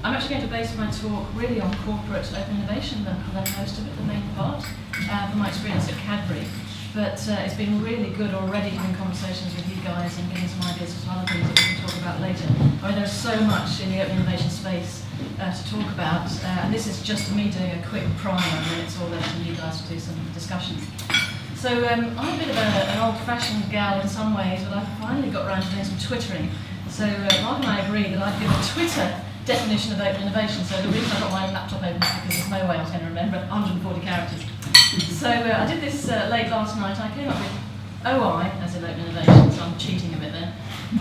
I'm actually going to base my talk really on corporate open innovation, than most of it, the main part, from my experience at Cadbury. But it's been really good already having conversations with you guys and getting some ideas for some other things that we can talk about later. I mean, there's so much in the open innovation space to talk about, and this is just me doing a quick primer, and then it's all there for you guys to do some discussions. So I'm a bit of an old-fashioned gal in some ways, but I've finally got around to doing some twittering. So Mark and I agreed that I'd give a Twitter definition of open innovation. So the reason I've got my laptop open is because there's no way I was going to remember 140 characters. So I did this late last night. I came up with OI as in open innovation, so I'm cheating a bit there.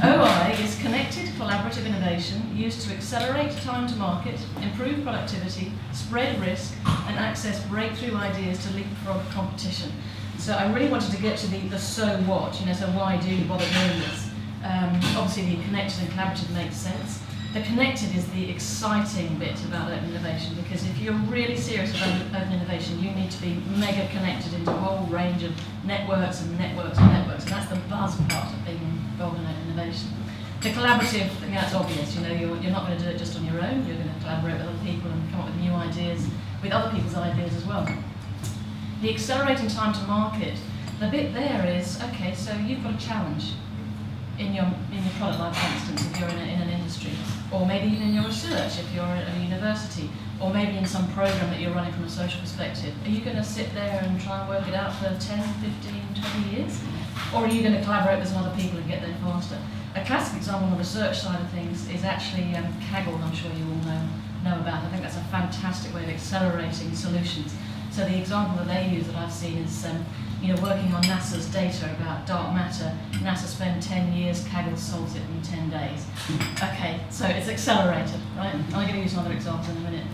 OI is connected collaborative innovation used to accelerate time to market, improve productivity, spread risk, and access breakthrough ideas to leapfrog competition. So I really wanted to get to the so what, so why do you bother doing this? Obviously the connected and collaborative makes sense. The connected is the exciting bit about open innovation, because if you're really serious about open innovation, you need to be mega connected into a whole range of networks and networks and networks, and that's the buzz part of being involved in open innovation. The collaborative, I think that's obvious, you're not going to do it just on your own, you're going to collaborate with other people and come up with new ideas, with other people's ideas as well. The accelerating time to market, the bit there is, okay, so you've got a challenge in your product line, for instance, if you're in an industry, or maybe even in your research if you're at a university, or maybe in some program that you're running from a social perspective. Are you going to sit there and try and work it out for 10, 15, 20 years? Or are you going to collaborate with some other people and get there faster? A classic example on the research side of things is actually Kaggle, I'm sure you all know about. I think that's a fantastic way of accelerating solutions. So the example that they use that I've seen is working on NASA's data about dark matter. NASA spent 10 years, Kaggle solves it in 10 days. Okay, so it's accelerated, right? I'm going to use another example in a minute.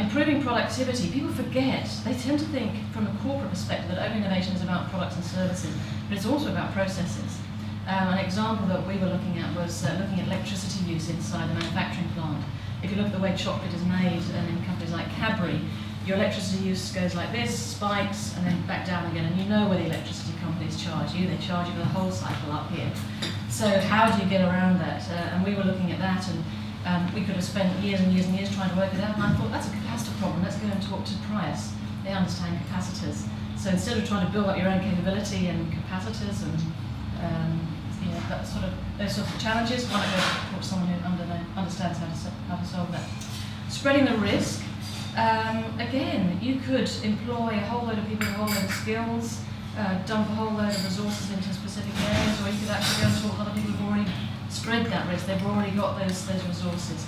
Improving productivity, people forget, they tend to think from a corporate perspective that open innovation is about products and services, but it's also about processes. An example that we were looking at was looking at electricity use inside the manufacturing plant. If you look at the way chocolate is made in companies like Cadbury, your electricity use goes like this, spikes, and then back down again, and you know where the electricity companies charge you. They charge you for the whole cycle up here. So how do you get around that? And we were looking at that, and we could have spent years and years and years trying to work it out, and I thought, that's a capacitor problem, let's go and talk to Price. They understand capacitors. So instead of trying to build up your own capability and capacitors and those sorts of challenges, why not go talk to someone who understands how to solve that. Spreading the risk. Again, you could employ a whole load of people with a whole load of skills, dump a whole load of resources into specific areas, or you could actually go and talk to other people who've already spread that risk, they've already got those resources.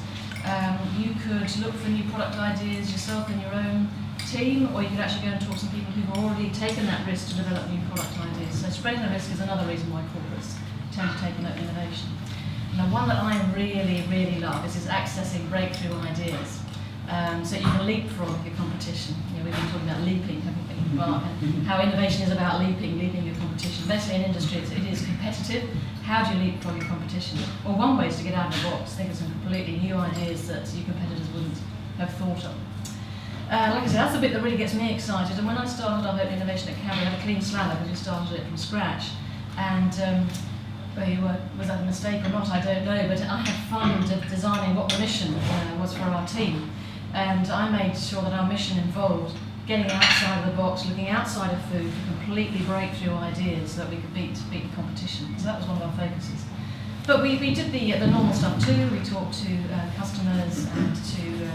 You could look for new product ideas yourself in your own team, or you could actually go and talk to some people who've already taken that risk to develop new product ideas. So spreading the risk is another reason why corporates tend to take on open innovation. Now, one that I really, really love is accessing breakthrough ideas. So you can leapfrog your competition. We've been talking about leaping, haven't we, Mark, and how innovation is about leaping your competition. Basically in industry it is competitive. How do you leapfrog your competition? Well, one way is to get out of the box, think of some completely new ideas that your competitors wouldn't have thought of. Like I said, that's the bit that really gets me excited. And when I started our open innovation at Cadbury, I had a clean slate because we started it from scratch. And was that a mistake or not, I don't know, but I had fun designing what the mission was for our team. And I made sure that our mission involved getting outside of the box, looking outside of food for completely breakthrough ideas so that we could beat the competition. So that was one of our focuses. But we did the normal stuff too. We talked to customers and to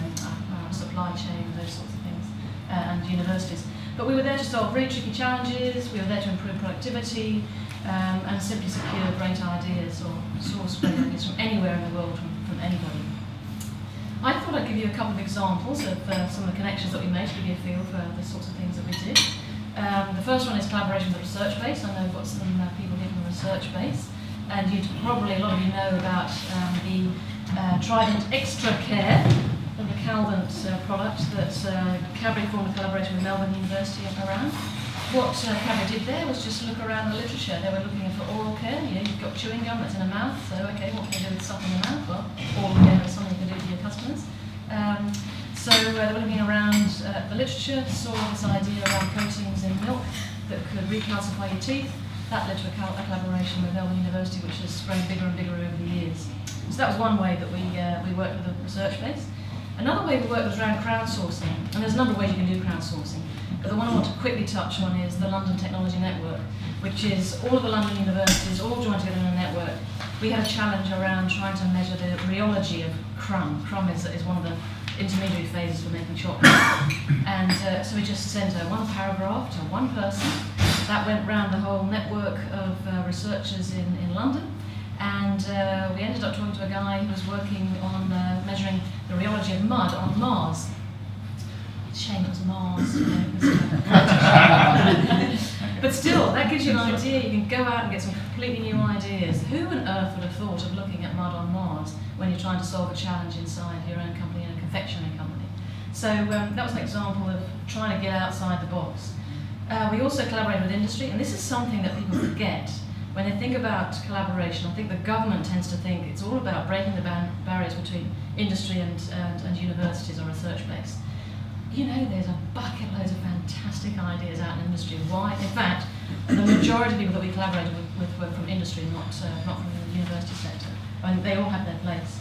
our supply chain and those sorts of things, and universities. But we were there to solve really tricky challenges. We were there to improve productivity and simply secure great ideas or source great ideas from anywhere in the world, from anybody. I thought I'd give you a couple of examples of some of the connections that we made to give you a feel for the sorts of things that we did. The first one is collaboration with the research base. I know we've got some people here from the research base, and a lot of you know about the Trident Extra Care, the Calvent product that Cadbury formed a collaboration with Melbourne University around. What Cadbury did there was just look around the literature. They were looking for oral care. You've got chewing gum that's in a mouth, so okay, what can you do with stuff in the mouth? Well, oral care is something you can do to your customers. So they were looking around the literature, saw this idea around proteins in milk that could recalcify your teeth. That led to a collaboration with Melbourne University, which has grown bigger and bigger over the years. So that was one way that we worked with a research base. Another way we worked was around crowdsourcing, and there's a number of ways you can do crowdsourcing. But the one I want to quickly touch on is the London Technology Network, which is all of the London universities all joined together in a network. We had a challenge around trying to measure the rheology of crumb. Crumb is one of the intermediary phases for making chocolate. And so we just sent one paragraph to one person. That went round the whole network of researchers in London. And we ended up talking to a guy who was working on measuring the rheology of mud on Mars. Shame it was Mars, you know. But still, that gives you an idea. You can go out and get some completely new ideas. Who on earth would have thought of looking at mud on Mars when you're trying to solve a challenge inside your own company and a confectionery company? So that was an example of trying to get outside the box. We also collaborated with industry, and this is something that people forget. When they think about collaboration, I think the government tends to think it's all about breaking the barriers between industry and universities or research base. You know, there's a bucket loads of fantastic ideas out in industry. Why? In fact, the majority of people that we collaborated with were from industry, not from the university sector. I mean, they all had their place.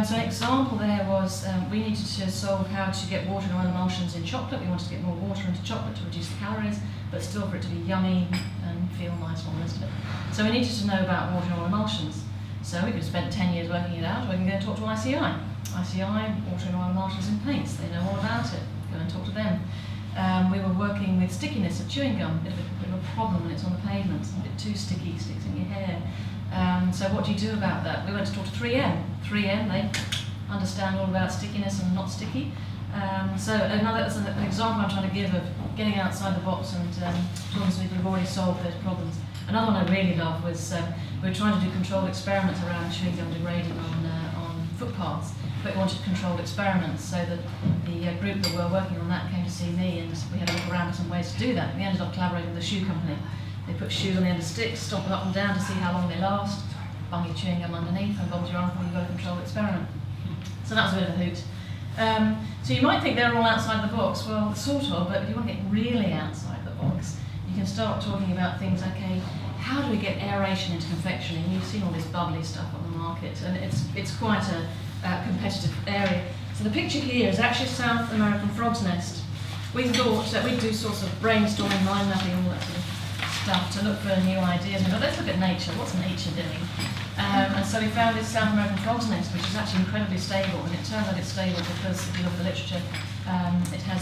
So an example there was we needed to solve how to get water and oil emulsions in chocolate. We wanted to get more water into chocolate to reduce the calories, but still for it to be yummy and feel nice and all the rest of it. So we needed to know about water and oil emulsions. So we could have spent 10 years working it out, or we can go and talk to ICI. ICI, water and oil emulsions in paints, they know all about it. Go and talk to them. We were working with stickiness of chewing gum, a bit of a problem when it's on the pavement, it's a bit too sticky, sticks in your hair. So what do you do about that? We went to talk to 3M. 3M, they understand all about stickiness and not sticky. So that's an example I'm trying to give of getting outside the box and talking to people who've already solved those problems. Another one I really love was we were trying to do controlled experiments around chewing gum degrading on footpaths, but we wanted controlled experiments, so that the group that were working on that came to see me, and we had a look around for some ways to do that. We ended up collaborating with a shoe company. They put shoes on the end of sticks, stomp them up and down to see how long they last, bung your chewing gum underneath, and bump your uncle, you've got a controlled experiment. So that was a bit of a hoot. So you might think they're all outside the box. Well, sort of, but if you want to get really outside the box, you can start talking about things, okay, how do we get aeration into confectionery? And you've seen all this bubbly stuff on the market, and it's quite a competitive area. So the picture here is actually a South American frog's nest. We thought that we'd do sorts of brainstorming, mind mapping, all that sort of stuff to look for new ideas. And let's look at nature. What's nature doing? And so we found this South American frog's nest, which is actually incredibly stable. And it turns out it's stable because if you look at the literature, it has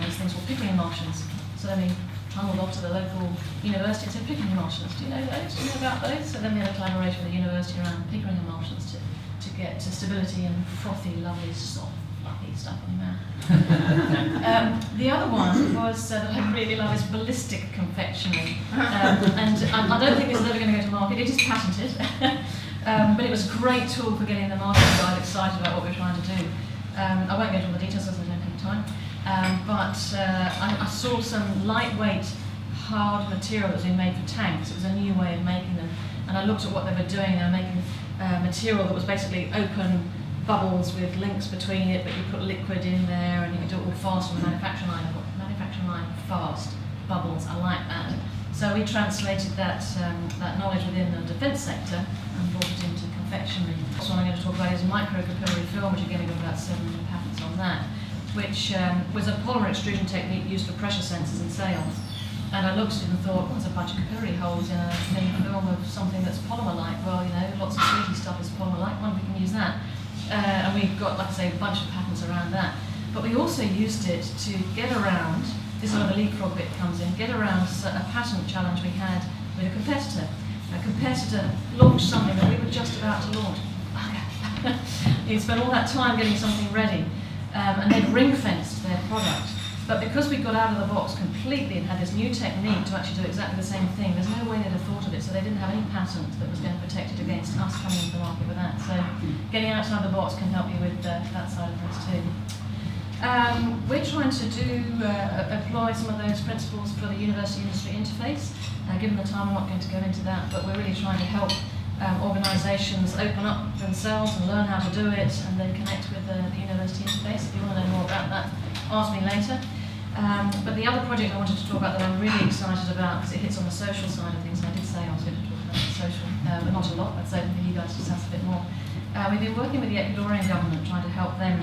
these things called pickling emulsions. So then we trundled off to the local university and said, pickling emulsions, do you know those? Do you know about those? So then we had a collaboration with the university around pickling emulsions to get to stability and frothy, lovely, soft, fluffy stuff in your mouth. The other one was that I really love is ballistic confectionery. And I don't think this is ever going to go to market. It is patented. But it was a great tool for getting the market side excited about what we're trying to do. I won't go into all the details because I don't have time. But I saw some lightweight, hard material that was being made for tanks. It was a new way of making them. And I looked at what they were doing. They were making material that was basically open bubbles with links between it, but you put liquid in there and you could do it all fast on the manufacturing line. Manufacturing line, fast, bubbles, I like that. So we translated that knowledge within the defence sector and brought it into confectionery. So I'm going to talk about is microcapillary film, which again we've got about 7 million patents on that, which was a polymer extrusion technique used for pressure sensors in sails. And I looked at it and thought, well, there's a bunch of capillary holes in a thin film of something that's polymer-like. Well, you know, lots of sweetie stuff is polymer-like, why don't we can use that? And we've got, like I say, a bunch of patents around that. But we also used it to get around, this is where the leapfrog bit comes in, get around a patent challenge we had with a competitor. A competitor launched something that we were just about to launch. He'd spent all that time getting something ready, and they'd ring-fenced their product. But because we got out of the box completely and had this new technique to actually do exactly the same thing, there's no way they'd have thought of it, so they didn't have any patent that was going to protect it against us coming into the market with that. So getting outside the box can help you with that side of things too. We're trying to apply some of those principles for the university-industry interface. Given the time, I'm not going to go into that, but we're really trying to help organisations open up themselves and learn how to do it and then connect with the university interface. If you want to know more about that, ask me later. But the other project I wanted to talk about that I'm really excited about, because it hits on the social side of things, and I did say I was going to talk about the social, but not a lot, I'd say for you guys to discuss a bit more, We've been working with the Ecuadorian government trying to help them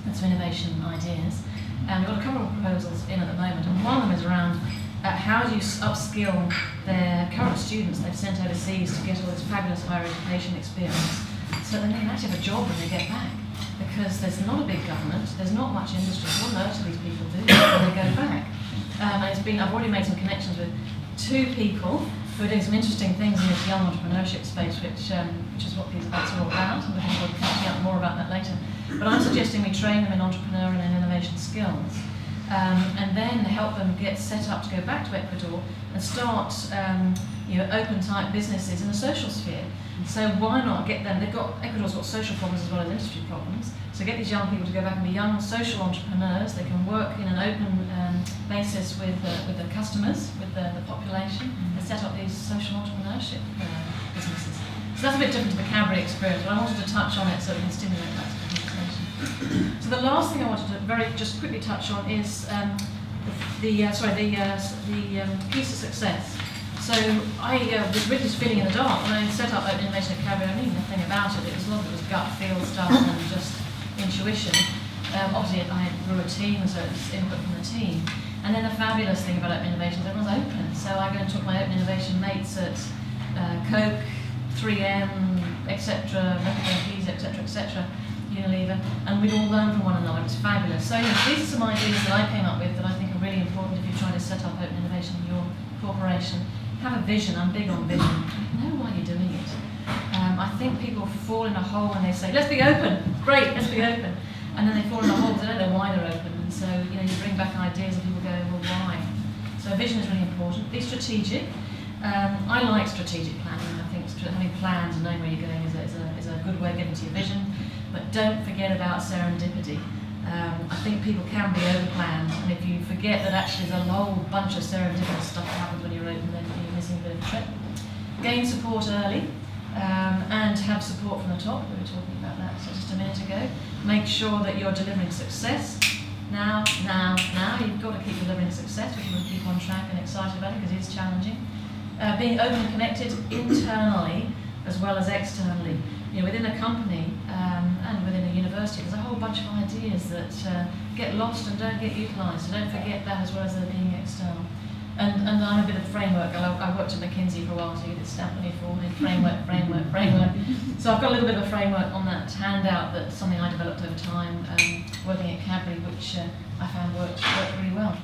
with some innovation ideas. And we've got a couple of proposals in at the moment, and one of them is around how do you upskill their current students they've sent overseas to get all this fabulous higher education experience so that they can actually have a job when they get back. Because there's not a big government, there's not much industry, what on earth do these people do when they go back? And I've already made some connections with 2 people who are doing some interesting things in this young entrepreneurship space, which is what these events are all about. I'm looking forward to finding out more about that later. But I'm suggesting we train them in entrepreneur and in innovation skills, and then help them get set up to go back to Ecuador and start open type businesses in the social sphere. So why not get them, Ecuador's got social problems as well as industry problems, so get these young people to go back and be young social entrepreneurs. They can work in an open basis with the customers, with the population, and set up these social entrepreneurship businesses. So that's a bit different to the Cadbury experience, but I wanted to touch on it so we can stimulate that sort of conversation. So the last thing I wanted to just quickly touch on is the piece of success. So I was really just feeling in the dark when I set up Open Innovation at Cadbury. I knew nothing about it. A lot of it was gut feel stuff and just intuition. Obviously, I grew a team, so it was input from the team. And then the fabulous thing about Open Innovation is everyone's open. So I go and talk to my Open Innovation mates at Coke, 3M, etc., Keys, etc., Unilever, and we'd all learn from one another. It's fabulous. So these are some ideas that I came up with that I think are really important if you're trying to set up Open Innovation in your corporation. Have a vision. I'm big on vision. Know why you're doing it. I think people fall in a hole when they say, let's be open. Great, let's be open. And then they fall in a hole because they don't know why they're open. And so you bring back ideas and people go, well, why? So vision is really important. Be strategic. I like strategic planning. I think having plans and knowing where you're going is a good way of getting to your vision. But don't forget about serendipity. I think people can be over-planned, and if you forget that actually there's a whole bunch of serendipitous stuff that happens when you're open, then you're missing a bit of the trip. Gain support early, and have support from the top. We were talking about that just a minute ago. Make sure that you're delivering success. Now. You've got to keep delivering success if you want to keep on track and excited about it, because it is challenging. Being open and connected internally as well as externally. Within a company and within a university, there's a whole bunch of ideas that get lost and don't get utilised. So don't forget that as well as they're being external. And I'm a bit of a framework. I worked at McKinsey for a while, so you get stamped on your forehead, framework. So I've got a little bit of a framework on that handout. That's something I developed over time, working at Cadbury, which I found worked really well.